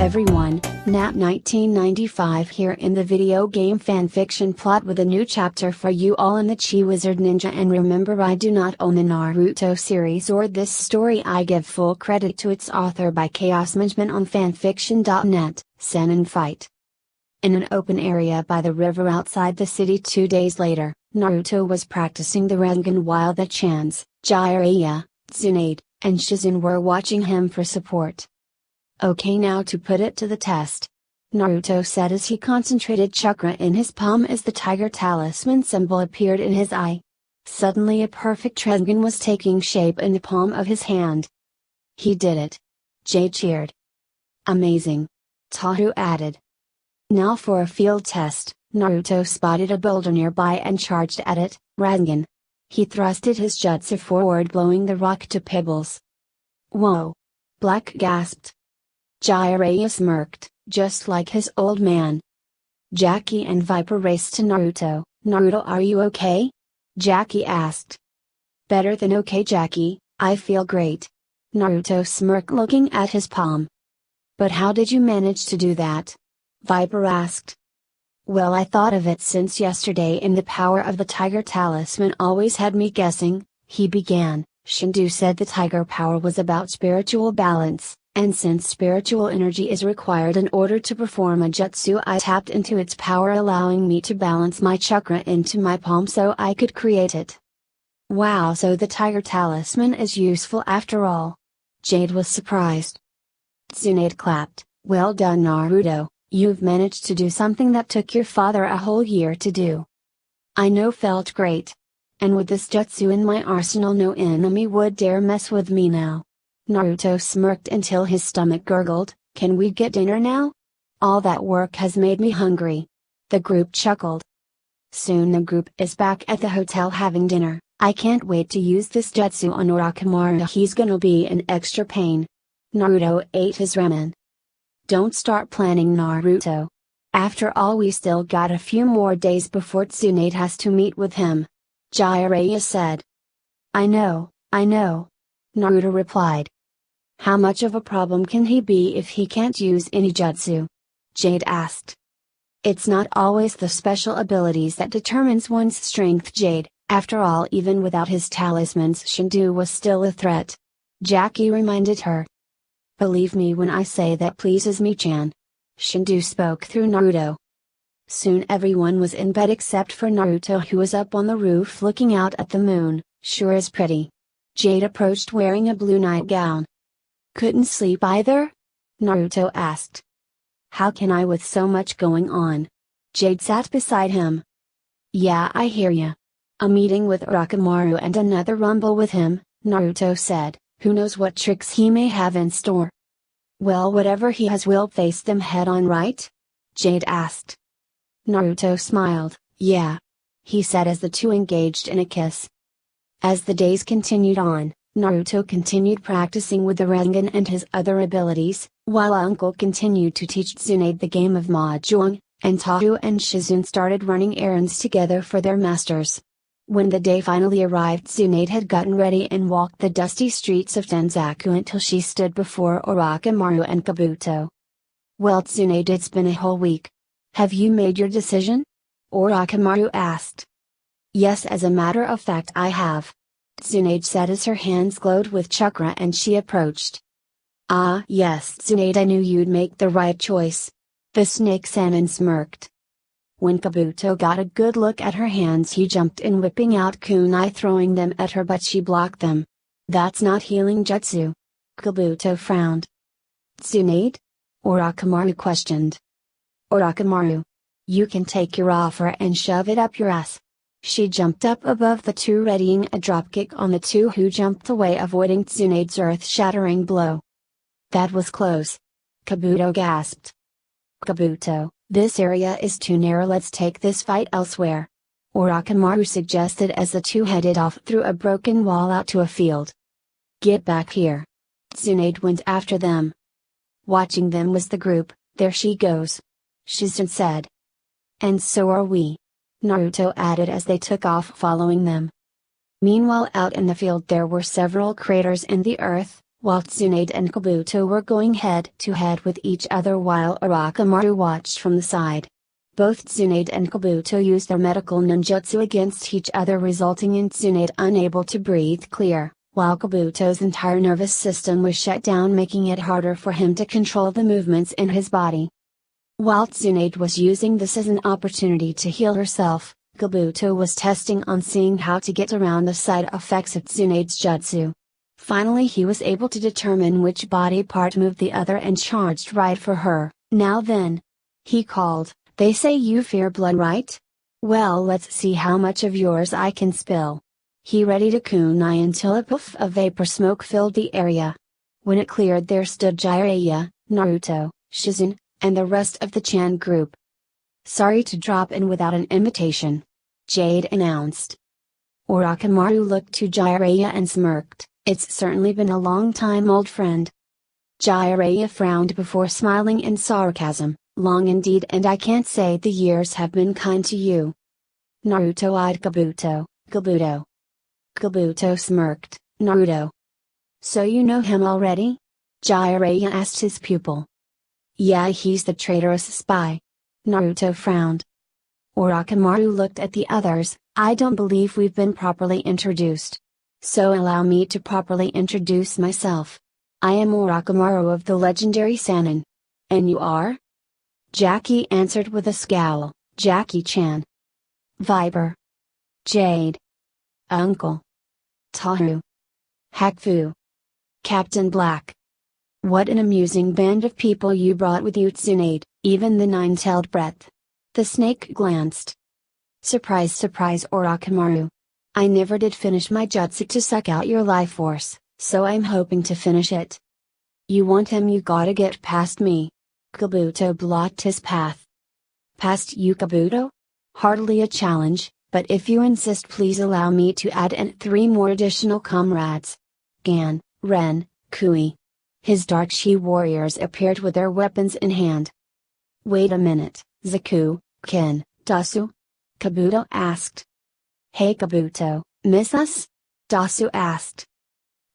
everyone, Nat 1995 here in the video game fanfiction plot with a new chapter for you all in the Chi Wizard Ninja, and remember, I do not own the Naruto series or this story. I give full credit to its author by ChaosMagemon on fanfiction.net. Sannin fight. In an open area by the river outside the city 2 days later, Naruto was practicing the Rasengan while the Chans, Jiraiya, Tsunade, and Shizune were watching him for support. Okay, now to put it to the test, Naruto said as he concentrated chakra in his palm as the tiger talisman symbol appeared in his eye. Suddenly a perfect Rasengan was taking shape in the palm of his hand. He did it! Jade cheered. Amazing! Tahu added. Now for a field test. Naruto spotted a boulder nearby and charged at it. Rasengan. He thrusted his jutsu forward, blowing the rock to pebbles. Whoa! Black gasped. Jiraiya smirked, just like his old man. Jackie and Viper raced to Naruto. Naruto, are you okay? Jackie asked. Better than okay, Jackie, I feel great. Naruto smirked, looking at his palm. But how did you manage to do that? Viper asked. Well, I thought of it since yesterday, and the power of the tiger talisman always had me guessing, he began. Shindu said the tiger power was about spiritual balance, and since spiritual energy is required in order to perform a jutsu, I tapped into its power, allowing me to balance my chakra into my palm so I could create it. Wow, so the tiger talisman is useful after all. Jade was surprised. Tsunade clapped. Well done, Naruto. You've managed to do something that took your father a whole year to do. I know, felt great. And with this jutsu in my arsenal, no enemy would dare mess with me now. Naruto smirked until his stomach gurgled. Can we get dinner now? All that work has made me hungry. The group chuckled. Soon the group is back at the hotel having dinner. I can't wait to use this jutsu on Orochimaru. He's gonna be an extra pain. Naruto ate his ramen. Don't start planning, Naruto. After all, we still got a few more days before Tsunade has to meet with him. Jiraiya said. I know, Naruto replied. How much of a problem can he be if he can't use any jutsu? Jade asked. It's not always the special abilities that determines one's strength, Jade. After all, even without his talismans, Shindu was still a threat. Jackie reminded her. Believe me when I say that pleases me, Chan. Shindu spoke through Naruto. Soon everyone was in bed except for Naruto, who was up on the roof looking out at the moon. Sure is pretty. Jade approached wearing a blue nightgown. Couldn't sleep either? Naruto asked. How can I with so much going on? Jade sat beside him. Yeah, I hear ya. A meeting with Orochimaru and another rumble with him, Naruto said. Who knows what tricks he may have in store? Well, whatever he has, we'll face them head on, right? Jade asked. Naruto smiled. Yeah. He said as the two engaged in a kiss. As the days continued on, Naruto continued practicing with the Rasengan and his other abilities, while Uncle continued to teach Tsunade the game of Mahjong, and Tahu and Shizune started running errands together for their masters. When the day finally arrived, Tsunade had gotten ready and walked the dusty streets of Tenzaku until she stood before Orochimaru and Kabuto. Well, Tsunade, it's been a whole week. Have you made your decision? Orochimaru asked. Yes, as a matter of fact I have. Tsunade said as her hands glowed with chakra and she approached. Ah yes, Tsunade, I knew you'd make the right choice. The snake Sannin smirked. When Kabuto got a good look at her hands, he jumped in, whipping out kunai, throwing them at her, but she blocked them. That's not healing jutsu. Kabuto frowned. Tsunade? Orochimaru questioned. Orochimaru. You can take your offer and shove it up your ass. She jumped up above the two, readying a dropkick on the two, who jumped away, avoiding Tsunade's earth-shattering blow. That was close. Kabuto gasped. Kabuto. This area is too narrow, let's take this fight elsewhere. Orochimaru suggested as the two headed off through a broken wall out to a field. Get back here. Tsunade went after them. Watching them was the group. There she goes. Shizune said. And so are we. Naruto added as they took off following them. Meanwhile, out in the field there were several craters in the earth, while Tsunade and Kabuto were going head to head with each other while Orochimaru watched from the side. Both Tsunade and Kabuto used their medical ninjutsu against each other, resulting in Tsunade unable to breathe clear, while Kabuto's entire nervous system was shut down, making it harder for him to control the movements in his body. While Tsunade was using this as an opportunity to heal herself, Kabuto was testing on seeing how to get around the side effects of Tsunade's jutsu. Finally he was able to determine which body part moved the other and charged right for her. "Now then," he called, "they say you fear blood, right? Well, let's see how much of yours I can spill." He readied a kunai until a puff of vapor smoke filled the area. When it cleared, there stood Jiraiya, Naruto, Shizune, and the rest of the Chan group. "Sorry to drop in without an invitation," Jade announced. Orochimaru looked to Jiraiya and smirked. "It's certainly been a long time, old friend." Jiraiya frowned before smiling in sarcasm. "Long indeed, and I can't say the years have been kind to you." Naruto eyed Kabuto. "Kabuto." Kabuto smirked. "Naruto. So you know him already?" Jiraiya asked his pupil. "Yeah, he's the traitorous spy." Naruto frowned. Orochimaru looked at the others. "I don't believe we've been properly introduced. So allow me to properly introduce myself. I am Orochimaru of the legendary Sannin." "And you are?" Jackie answered with a scowl. "Jackie-chan." "Viper." "Jade." "Uncle." "Tahu." "Hackfu." "Captain Black." "What an amusing band of people you brought with you, Tsunade," even the nine-tailed breath. The snake glanced. "Surprise, surprise, Orochimaru. I never did finish my jutsu to suck out your life force, so I'm hoping to finish it." "You want him, you gotta get past me." Kabuto blocked his path. "Past you, Kabuto? Hardly a challenge, but if you insist, please allow me to add in 3 more additional comrades. Gan, Ren, Kui." His dark Shi warriors appeared with their weapons in hand. "Wait a minute, Zaku, Ken, Dasu?" Kabuto asked. "Hey Kabuto, miss us?" Dasu asked.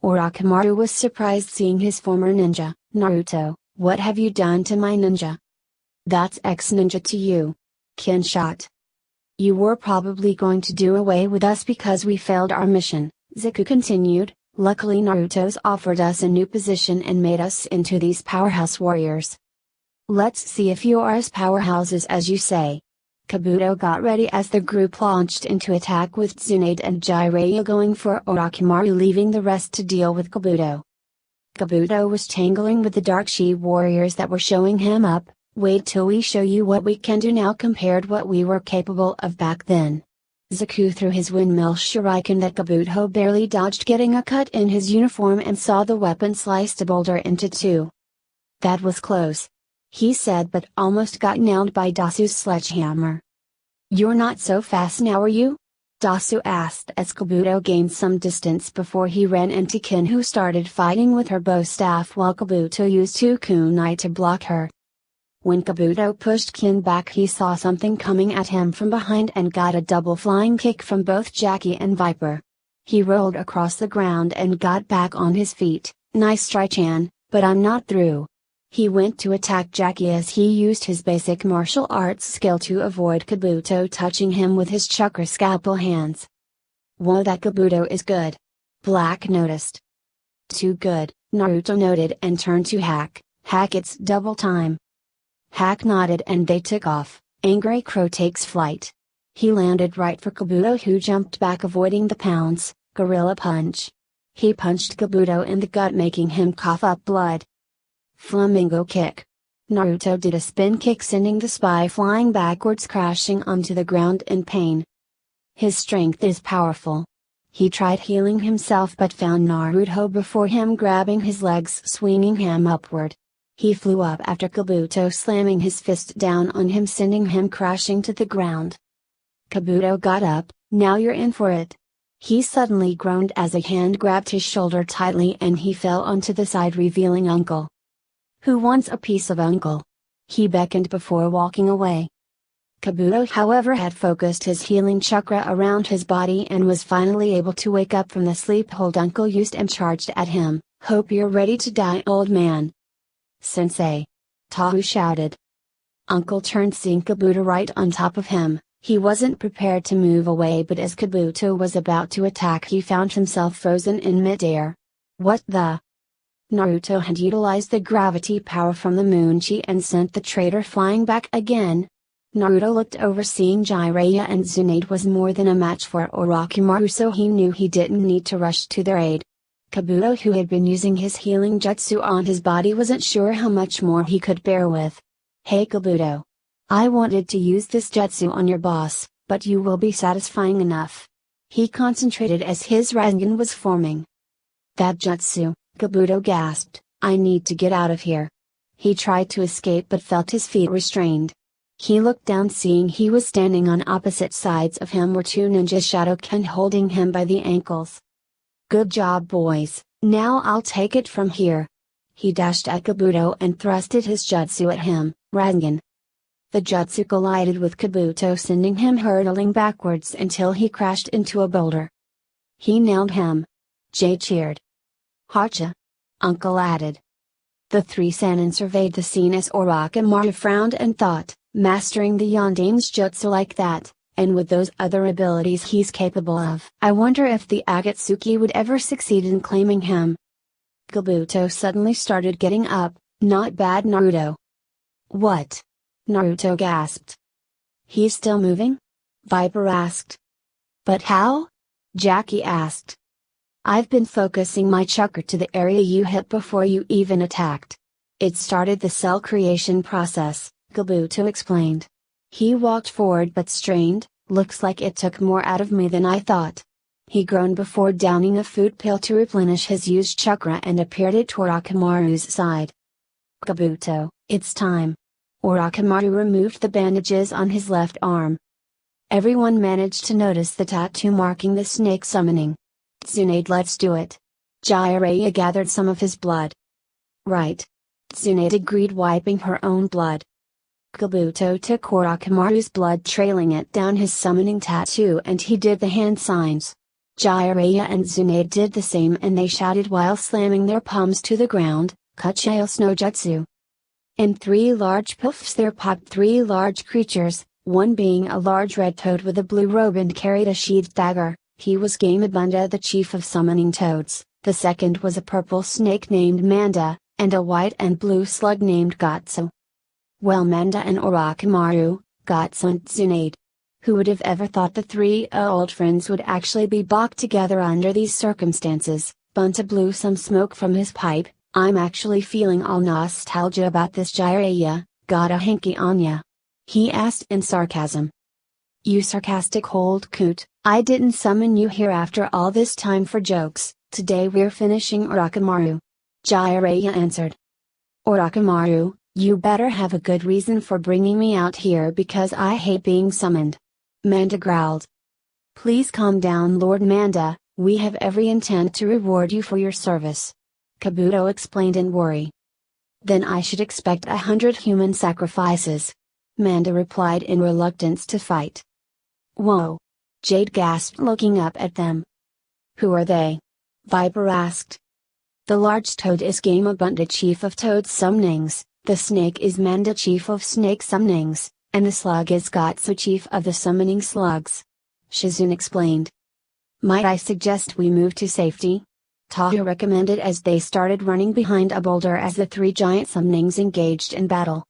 Orochimaru was surprised seeing his former ninja. "Naruto, what have you done to my ninja?" "That's ex-ninja to you." Ken shot. "You were probably going to do away with us because we failed our mission," Zaku continued. "Luckily Naruto's offered us a new position and made us into these powerhouse warriors. Let's see if you are as powerhouses as you say." Kabuto got ready as the group launched into attack, with Tsunade and Jiraiya going for Orochimaru, leaving the rest to deal with Kabuto. Kabuto was tangling with the Dark Shi warriors that were showing him up. "Wait till we show you what we can do now compared what we were capable of back then." Zaku threw his windmill shuriken that Kabuto barely dodged, getting a cut in his uniform, and saw the weapon slice a boulder into 2. "That was close," he said, but almost got nailed by Dasu's sledgehammer. "You're not so fast now, are you?" Dasu asked as Kabuto gained some distance before he ran into Ken, who started fighting with her bow staff while Kabuto used 2 kunai to block her. When Kabuto pushed Ken back, he saw something coming at him from behind and got a double flying kick from both Jackie and Viper. He rolled across the ground and got back on his feet. "Nice try, Chan, but I'm not through." He went to attack Jackie as he used his basic martial arts skill to avoid Kabuto touching him with his chakra scalpel hands. "Whoa, that Kabuto is good." Black noticed. "Too good," Naruto noted and turned to Hack. "Hack, it's double time." Hack nodded and they took off. Angry Crow takes flight. He landed right for Kabuto, who jumped back, avoiding the pounce. Gorilla punch. He punched Kabuto in the gut, making him cough up blood. Flamingo kick. Naruto did a spin kick, sending the spy flying backwards, crashing onto the ground in pain. His strength is powerful. He tried healing himself but found Naruto before him, grabbing his legs, swinging him upward. He flew up after Kabuto, slamming his fist down on him, sending him crashing to the ground. Kabuto got up. "Now you're in for it." He suddenly groaned as a hand grabbed his shoulder tightly and he fell onto the side, revealing Uncle. "Who wants a piece of Uncle?" He beckoned before walking away. Kabuto, however, had focused his healing chakra around his body and was finally able to wake up from the sleep hold Uncle used and charged at him. Hope you're ready to die, old man. Sensei. Tahu shouted. Uncle turned, seeing Kabuto right on top of him. He wasn't prepared to move away, but as Kabuto was about to attack, he found himself frozen in midair. What the? Naruto had utilized the gravity power from the moon chi and sent the traitor flying back again. Naruto looked over, seeing Jiraiya and Tsunade was more than a match for Orochimaru, so he knew he didn't need to rush to their aid. Kabuto, who had been using his healing jutsu on his body, wasn't sure how much more he could bear with. Hey Kabuto. I wanted to use this jutsu on your boss, but you will be satisfying enough. He concentrated as his Rasengan was forming. That jutsu, Kabuto gasped, I need to get out of here. He tried to escape but felt his feet restrained. He looked down, seeing he was standing on opposite sides of him were two ninja Shadoken holding him by the ankles. Good job, boys, now I'll take it from here. He dashed at Kabuto and thrusted his jutsu at him, Rasengan. The jutsu collided with Kabuto, sending him hurtling backwards until he crashed into a boulder. He nailed him. Jay cheered. Hacha! Uncle added. The three Sannin surveyed the scene as Orochimaru frowned and thought, mastering the Yondane's jutsu like that, and with those other abilities he's capable of, I wonder if the Akatsuki would ever succeed in claiming him. Kabuto suddenly started getting up. Not bad, Naruto. What? Naruto gasped. He's still moving? Viper asked. But how? Jackie asked. I've been focusing my chakra to the area you hit before you even attacked. It started the cell creation process, Kabuto explained. He walked forward but strained. Looks like it took more out of me than I thought. He groaned before downing a food pill to replenish his used chakra and appeared at Orochimaru's side. Kabuto, it's time. Orochimaru removed the bandages on his left arm. Everyone managed to notice the tattoo marking the snake summoning. Tsunade, let's do it. Jiraiya gathered some of his blood. Right. Tsunade agreed, wiping her own blood. Kabuto took Orochimaru's blood, trailing it down his summoning tattoo, and he did the hand signs. Jiraiya and Tsunade did the same, and they shouted while slamming their palms to the ground, Kuchio no Jutsu. In three large puffs there popped three large creatures, one being a large red toad with a blue robe and carried a sheathed dagger. He was Gamabunda, the chief of summoning toads. The second was a purple snake named Manda, and a white and blue slug named Gotsu. Well, Manda and Orochimaru, Gotsu and Tsunade. Who would have ever thought the three old friends would actually be balked together under these circumstances? Bunta blew some smoke from his pipe. I'm actually feeling all nostalgia about this, Jiraiya. Got a hanky on ya? He asked in sarcasm. You sarcastic old coot, I didn't summon you here after all this time for jokes. Today we're finishing Orochimaru. Jiraiya answered. Orochimaru, you better have a good reason for bringing me out here, because I hate being summoned. Manda growled. Please calm down, Lord Manda, we have every intent to reward you for your service. Kabuto explained in worry. Then I should expect 100 human sacrifices. Manda replied in reluctance to fight. Whoa! Jade gasped, looking up at them. Who are they? Viper asked. The large toad is Gamabunda, chief of toad summonings, the snake is Manda, chief of snake summonings, and the slug is Gotsu, chief of the summoning slugs. Shizune explained. Might I suggest we move to safety? Tahu recommended as they started running behind a boulder as the three giant summonings engaged in battle.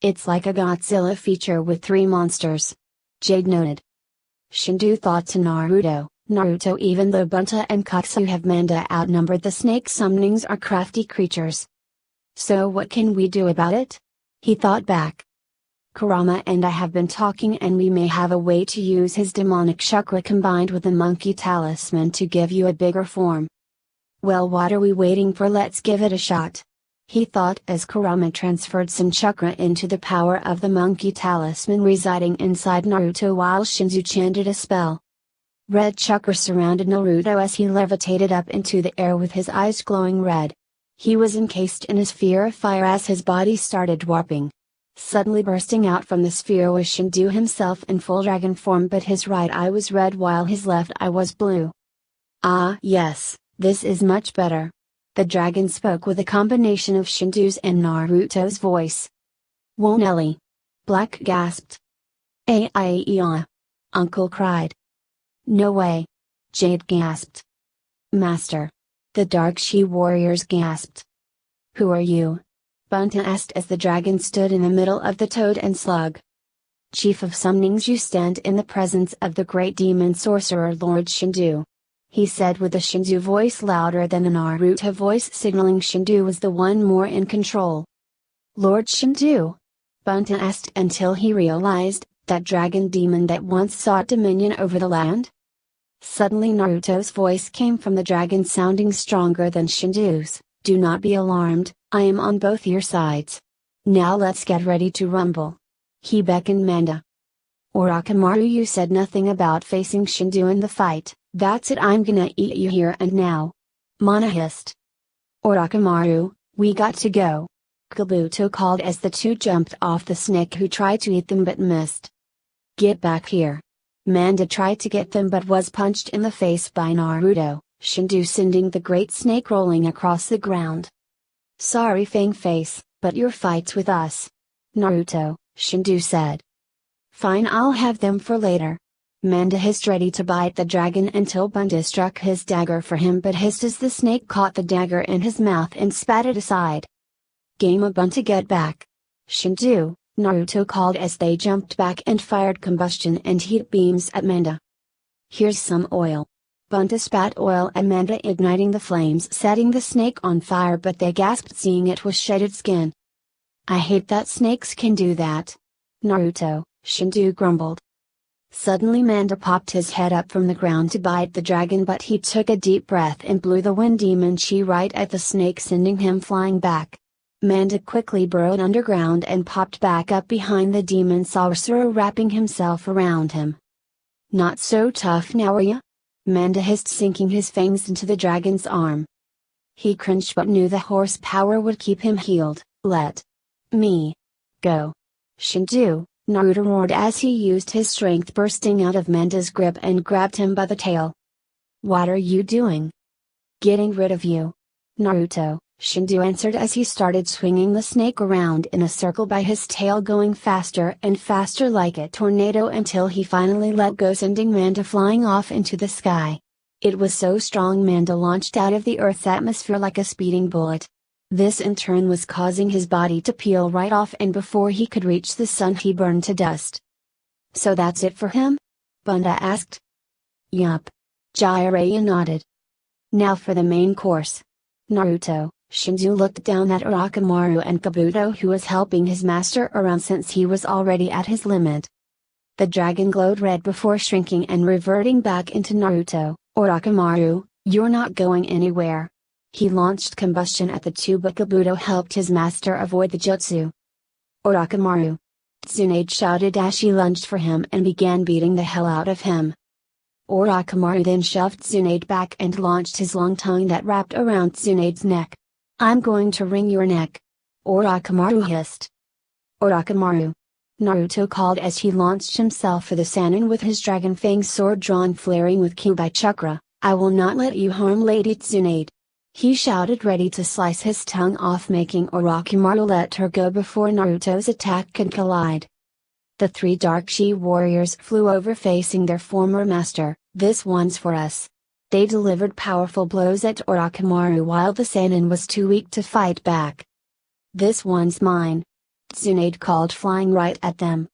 It's like a Godzilla feature with three monsters. Jade noted. Shindu thought to Naruto, even though Bunta and Katsu have Manda outnumbered, the snake summonings are crafty creatures. So what can we do about it? He thought back. Kurama and I have been talking, and we may have a way to use his demonic chakra combined with the monkey talisman to give you a bigger form. Well, what are we waiting for? Let's give it a shot. He thought as Kurama transferred some chakra into the power of the monkey talisman residing inside Naruto while Shinzu chanted a spell. Red chakra surrounded Naruto as he levitated up into the air with his eyes glowing red. He was encased in a sphere of fire as his body started warping. Suddenly bursting out from the sphere was Shindu himself in full dragon form, but his right eye was red while his left eye was blue. Ah yes, this is much better. The dragon spoke with a combination of Shinju's and Naruto's voice. "Whoa Nelly!" Black gasped. "Aiya!" Uncle cried. "No way!" Jade gasped. "Master!" The Dark She warriors gasped. "Who are you?" Bunta asked as the dragon stood in the middle of the toad and slug. "Chief of some ninjas, you stand in the presence of the great demon sorcerer Lord Shinju," he said with a Shinju voice louder than the Naruto voice, signaling Shinju was the one more in control. "Lord Shinju?" Bunta asked until he realized, that dragon demon that once sought dominion over the land? Suddenly Naruto's voice came from the dragon, sounding stronger than Shinju's. "Do not be alarmed, I am on both your sides. Now let's get ready to rumble." He beckoned Manda. "Orochimaru, you said nothing about facing Shinju in the fight, that's it, I'm gonna eat you here and now." Mana hissed. "Orochimaru, we got to go," Kabuto called as the two jumped off the snake who tried to eat them but missed. "Get back here." Manda tried to get them but was punched in the face by Naruto, Shinju sending the great snake rolling across the ground. "Sorry Fang Face, but your fight's with us, Naruto," Shinju said. "Fine, I'll have them for later." Manda hissed, ready to bite the dragon until Bunta struck his dagger for him but hissed as the snake caught the dagger in his mouth and spat it aside. "Game of Bunta, get back! Shinju," Naruto called as they jumped back and fired combustion and heat beams at Manda. "Here's some oil." Bunta spat oil at Manda, igniting the flames, setting the snake on fire, but they gasped seeing it was shedded skin. "I hate that snakes can do that. Naruto," Shinju grumbled. Suddenly Manda popped his head up from the ground to bite the dragon, but he took a deep breath and blew the wind demon chi right at the snake, sending him flying back. Manda quickly burrowed underground and popped back up behind the demon sorcerer, wrapping himself around him. "Not so tough now, are ya?" Manda hissed, sinking his fangs into the dragon's arm. He cringed but knew the horsepower would keep him healed. "Let me go, Shinju," Naruto roared as he used his strength bursting out of Manda's grip and grabbed him by the tail. "What are you doing?" "Getting rid of you, Naruto," Shinju answered as he started swinging the snake around in a circle by his tail, going faster and faster like a tornado until he finally let go, sending Manda flying off into the sky. It was so strong Manda launched out of the Earth's atmosphere like a speeding bullet. This in turn was causing his body to peel right off, and before he could reach the sun he burned to dust. "So that's it for him?" Bunta asked. "Yup." Jiraiya nodded. "Now for the main course." Naruto, Shinju looked down at Orochimaru and Kabuto, who was helping his master around since he was already at his limit. The dragon glowed red before shrinking and reverting back into Naruto. "Orochimaru, you're not going anywhere." He launched combustion at the two, but Kabuto helped his master avoid the jutsu. "Orochimaru!" Tsunade shouted as she lunged for him and began beating the hell out of him. Orochimaru then shoved Tsunade back and launched his long tongue that wrapped around Tsunade's neck. "I'm going to wring your neck!" Orochimaru hissed. "Orochimaru!" Naruto called as he launched himself for the Sannin with his Dragon Fang sword drawn, flaring with Kyuubi chakra. "I will not let you harm Lady Tsunade!" He shouted, ready to slice his tongue off, making Orochimaru let her go before Naruto's attack could collide. The three Dark She warriors flew over, facing their former master. "This one's for us." They delivered powerful blows at Orochimaru while the Sannin was too weak to fight back. "This one's mine," Tsunade called, flying right at them.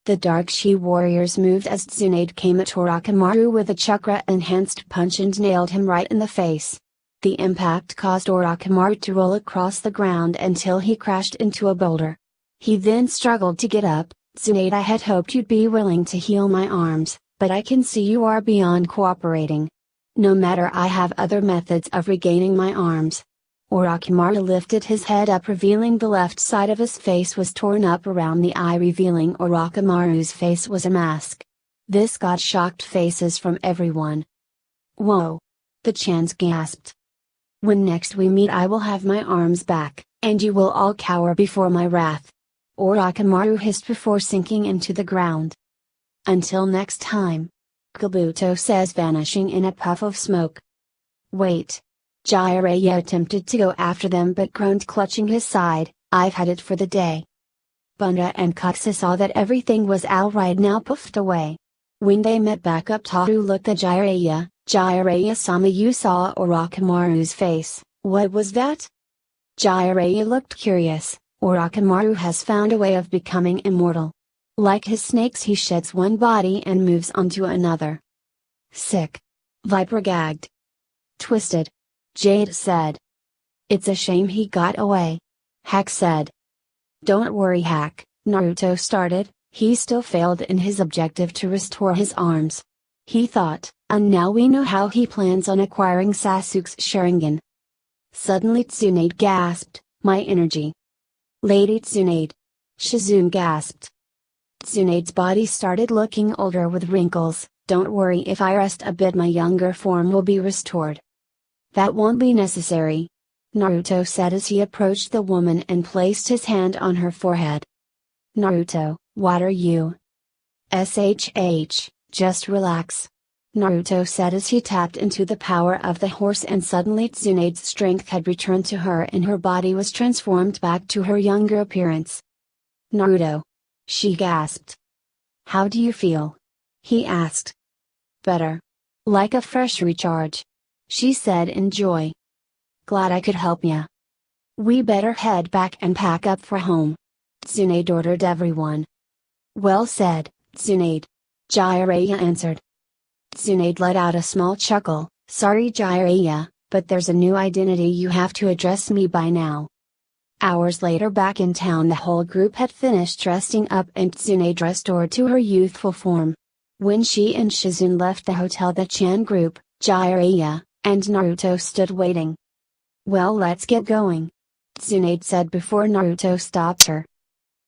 The Dark She warriors moved as Tsunade came at Orochimaru with a chakra-enhanced punch and nailed him right in the face. The impact caused Orochimaru to roll across the ground until he crashed into a boulder. He then struggled to get up. "Tsunade, I had hoped you'd be willing to heal my arms, but I can see you are beyond cooperating. No matter, I have other methods of regaining my arms." Orochimaru lifted his head up, revealing the left side of his face was torn up around the eye, revealing Orochimaru's face was a mask. This got shocked faces from everyone. "Whoa!" the Chans gasped. "When next we meet I will have my arms back, and you will all cower before my wrath," Orochimaru hissed before sinking into the ground. "Until next time," Kabuto says, vanishing in a puff of smoke. "Wait! Jiraiya attempted to go after them but groaned, clutching his side, "I've had it for the day." Bunda and Kuxa saw that everything was alright now, puffed away. When they met back up, Taru looked at Jiraiya. "Jiraiya-sama, you saw Orochimaru's face, what was that?" Jiraiya looked curious. "Orochimaru has found a way of becoming immortal. Like his snakes, he sheds one body and moves on to another." "Sick." Viper gagged. "Twisted," Jade said. "It's a shame he got away," Hack said. "Don't worry, Hack," Naruto started. He still failed in his objective to restore his arms. He thought, and now we know how he plans on acquiring Sasuke's Sharingan. Suddenly Tsunade gasped, "My energy!" "Lady Tsunade!" Shizune gasped. Tsunade's body started looking older with wrinkles. "Don't worry, if I rest a bit my younger form will be restored." "That won't be necessary," Naruto said as he approached the woman and placed his hand on her forehead. "Naruto, what are you?" "Shh, just relax," Naruto said as he tapped into the power of the horse, and suddenly Tsunade's strength had returned to her and her body was transformed back to her younger appearance. "Naruto!" she gasped. "How do you feel?" he asked. "Better. Like a fresh recharge," she said in joy. "Glad I could help ya. We better head back and pack up for home," Tsunade ordered everyone. "Well said, Tsunade," Jiraiya answered. Tsunade let out a small chuckle. "Sorry Jiraiya, but there's a new identity you have to address me by now." Hours later, back in town, the whole group had finished dressing up and Tsunade restored to her youthful form. When she and Shizune left the hotel, the Chan group, Jiraiya, and Naruto stood waiting. "Well, let's get going," Tsunade said before Naruto stopped her.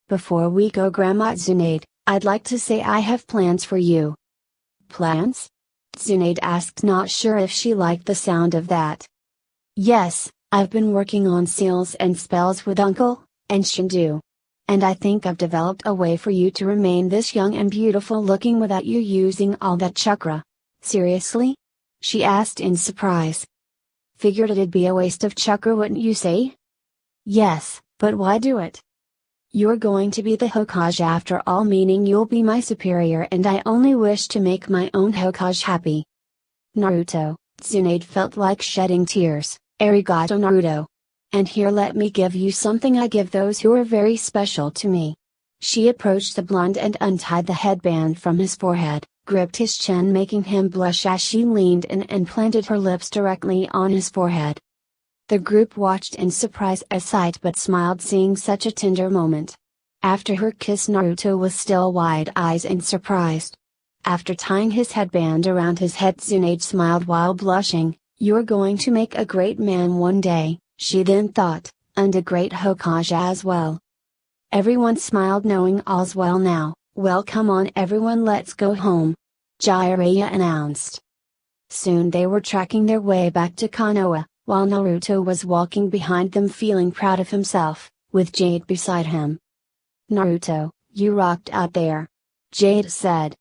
"Before we go, Grandma Tsunade, I'd like to say I have plans for you." "Plans?" Tsunade asked, not sure if she liked the sound of that. "Yes, I've been working on seals and spells with Uncle, and Shindu. And I think I've developed a way for you to remain this young and beautiful looking without you using all that chakra." "Seriously?" she asked in surprise. "Figured it'd be a waste of chakra, wouldn't you say?" "Yes, but why do it? You're going to be the Hokage after all, meaning you'll be my superior, and I only wish to make my own Hokage happy." "Naruto," Tsunade felt like shedding tears. "Arigato Naruto. And here, let me give you something I give those who are very special to me." She approached the blonde and untied the headband from his forehead, gripped his chin, making him blush as she leaned in and planted her lips directly on his forehead. The group watched in surprise at sight but smiled seeing such a tender moment. After her kiss, Naruto was still wide-eyed and surprised. After tying his headband around his head, Tsunade smiled while blushing. "You're going to make a great man one day," she then thought, "and a great Hokage as well." Everyone smiled, knowing all's well now. "Well, come on everyone, let's go home," Jiraiya announced. Soon they were tracking their way back to Konoha, while Naruto was walking behind them feeling proud of himself, with Jade beside him. "Naruto, you rocked out there," Jade said.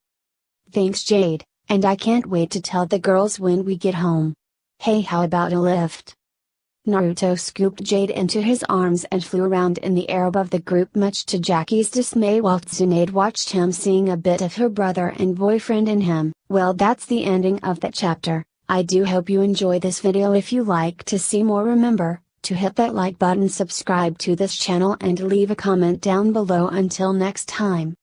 "Thanks Jade, and I can't wait to tell the girls when we get home. Hey, how about a lift?" Naruto scooped Jade into his arms and flew around in the air above the group, much to Jackie's dismay, while Tsunade watched him, seeing a bit of her brother and boyfriend in him. Well, that's the ending of that chapter. I do hope you enjoy this video. If you like to see more, remember to hit that like button, subscribe to this channel and leave a comment down below. Until next time.